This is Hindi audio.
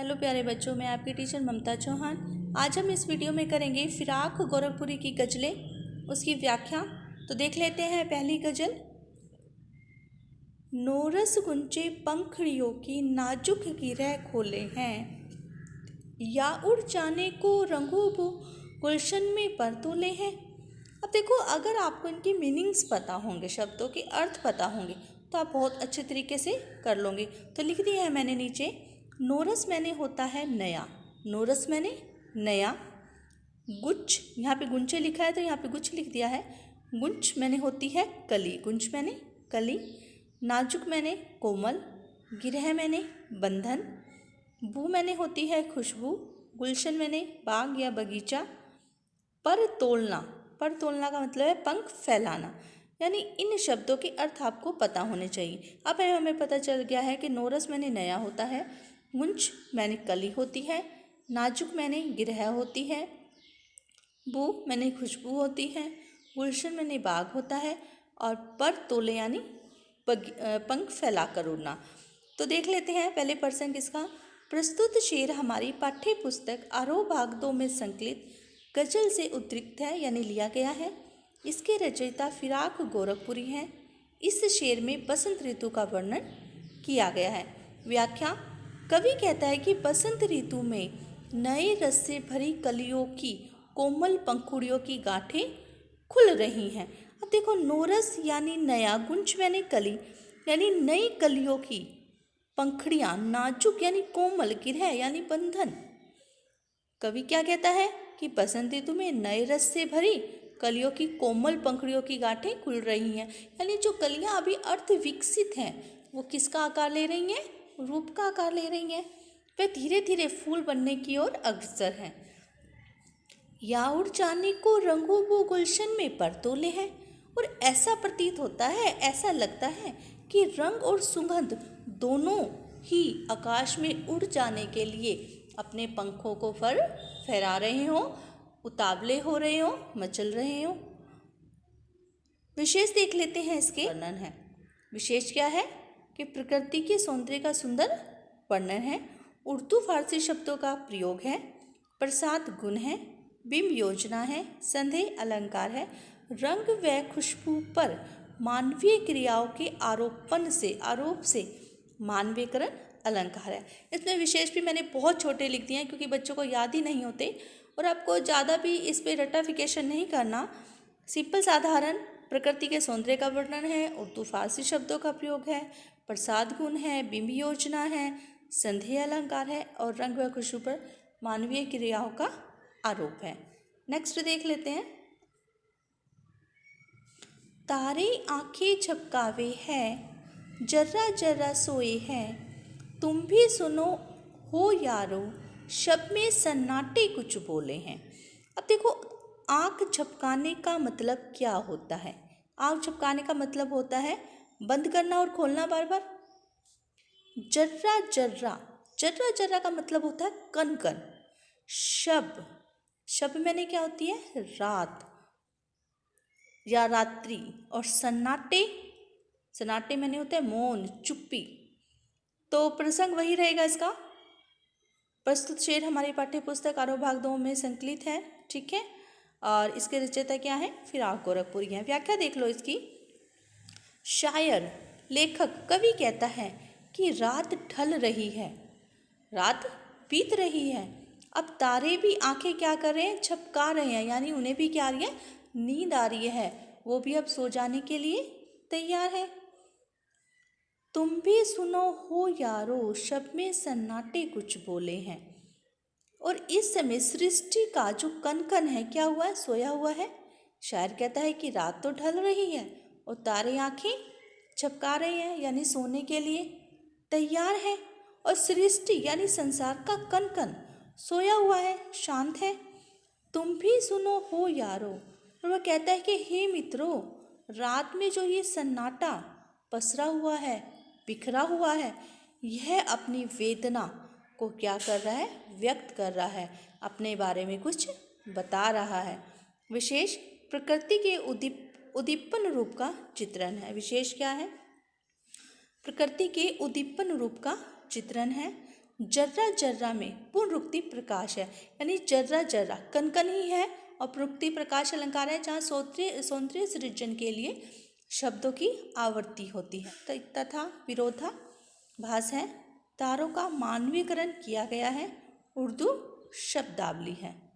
हेलो प्यारे बच्चों, मैं आपकी टीचर ममता चौहान। आज हम इस वीडियो में करेंगे फिराक गोरखपुरी की गज़लें, उसकी व्याख्या। तो देख लेते हैं पहली गज़ल। नोरस गुंचे पंखड़ियों की नाजुक गिरह खोले हैं, या उड़ जाने को रंगों वो गुलशन में पर तोले हैं। अब देखो, अगर आपको इनकी मीनिंग्स पता होंगे, शब्दों के अर्थ पता होंगे, तो आप बहुत अच्छे तरीके से कर लोगे। तो लिख दिया है मैंने नीचे, नोरस मैंने होता है नया, नोरस मैंने नया। गुच्छ, यहाँ पे गुंचे लिखा है तो यहाँ पे गुच्छ लिख दिया है। गुंच मैंने होती है कली, गुंच मैंने कली। नाजुक मैंने कोमल, गिरह मैंने बंधन। बू मैंने होती है खुशबू, गुलशन मैंने बाग या बगीचा। पर तोलना, पर तोलना का मतलब है पंख फैलाना। यानी इन शब्दों के अर्थ आपको पता होने चाहिए। अब हमें पता चल गया है कि नोरस मैंने नया होता है, गुंच मैंने कली होती है, नाजुक मैंने गिरह होती है, बू मैंने खुशबू होती है, गुलशन मैंने बाग होता है, और पर तोले यानी पंख फैला कर उड़ना। तो देख लेते हैं पहले पर्सन किसका। प्रस्तुत शेर हमारी पाठ्य पुस्तक आरोह भाग 2 में संकलित गजल से उद्धृत है, यानी लिया गया है। इसके रचयिता फिराक गोरखपुरी हैं। इस शेर में बसंत ऋतु का वर्णन किया गया है। व्याख्या। कवि कहता है कि बसंत ऋतु में नए रस से भरी कलियों की कोमल पंखुड़ियों की गांठें खुल रही हैं। अब देखो, नोरस यानी नया, गुंच यानी कली, यानी नई कलियों की पंखड़ियाँ, नाजुक यानी कोमल, गिरह यानी बंधन। कवि क्या कहता है कि बसंत ऋतु में नए रस से भरी कलियों की कोमल पंखड़ियों की गांठें खुल रही हैं। यानी जो कलियां अभी अर्ध विकसित हैं, वो किसका आकार ले रही हैं? रूप का आकार ले रही हैं। वे धीरे धीरे फूल बनने की ओर अग्रसर हैं। या उड़ जाने को रंगों वो गुलशन में पर तोले हैं। और ऐसा प्रतीत होता है, ऐसा लगता है कि रंग और सुगंध दोनों ही आकाश में उड़ जाने के लिए अपने पंखों को फहरा रहे हो, उतावले हो रहे हो, मचल रहे हो। विशेष देख लेते हैं, इसके वर्णन है। विशेष क्या है कि प्रकृति के सौंदर्य का सुंदर वर्णन है, उर्दू फारसी शब्दों का प्रयोग है, प्रसाद गुण है, बिंब योजना है, संदेह अलंकार है, रंग व खुशबू पर मानवीय क्रियाओं के आरोप से मानवीयकरण अलंकार है। इसमें विशेष भी मैंने बहुत छोटे लिख दिए हैं क्योंकि बच्चों को याद ही नहीं होते, और आपको ज़्यादा भी इस पर रटाफिकेशन नहीं करना। सिंपल साधारण प्रकृति के सौंदर्य का वर्णन है, उर्दू फारसी शब्दों का प्रयोग है, प्रसाद गुण है, बिंब योजना है, संदेह अलंकार है, और रंग व खुशबू पर मानवीय क्रियाओं का आरोप है। नेक्स्ट देख लेते हैं। तारे आंखें झपकावे है, जर्रा जर्रा सोए हैं, तुम भी सुनो हो यारो, शब में सन्नाटे कुछ बोले हैं। अब देखो, आंख झपकाने का मतलब क्या होता है? आंख झपकाने का मतलब होता है बंद करना और खोलना बार बार। जर्रा जर्रा, जर्रा जर्रा का मतलब होता है कन कन। शब, शब मैंने क्या होती है? रात या रात्रि। और सन्नाटे, सन्नाटे मैंने होता है मौन, चुप्पी। तो प्रसंग वही रहेगा इसका। प्रस्तुत शेर हमारी पाठ्य पुस्तक आरोह भाग 2 में संकलित है, ठीक है। और इसके रचयिता क्या है? फिराक गोरखपुरी हैं। व्याख्या देख लो इसकी। शायर, लेखक, कवि कहता है कि रात ढल रही है, रात बीत रही है। अब तारे भी आंखें क्या कर रहे हैं? झपका रहे हैं, यानी उन्हें भी क्या आ रही है? नींद आ रही है, वो भी अब सो जाने के लिए तैयार है। तुम भी सुनो हो यारो, शब में सन्नाटे कुछ बोले हैं। और इस समय सृष्टि का जो कन है, क्या हुआ है? सोया हुआ है। शायर कहता है कि रात तो ढल रही है और तारे आंखें झपका रहे हैं, यानी सोने के लिए तैयार है। और सृष्टि यानी संसार का कन सोया हुआ है, शांत है। तुम भी सुनो हो यारो। और वह कहता है कि हे मित्रों, रात में जो ये सन्नाटा पसरा हुआ है, बिखरा हुआ है, यह अपनी वेदना को क्या कर रहा है? व्यक्त कर रहा है, अपने बारे में कुछ बता रहा है। विशेष प्रकृति के उद्दीपन रूप का चित्रण है। विशेष क्या है? प्रकृति के उद्दीपन रूप का चित्रण है। जर्रा जर्रा में पुनरुक्ति प्रकाश है, यानी जर्रा जर्रा कनकन ही है और पुनरुक्ति प्रकाश अलंकार है जहाँ सौंदर्य सृजन के लिए शब्दों की आवृत्ति होती है। तथा विरोधाभास है। तारों का मानवीकरण किया गया है। उर्दू शब्दावली है।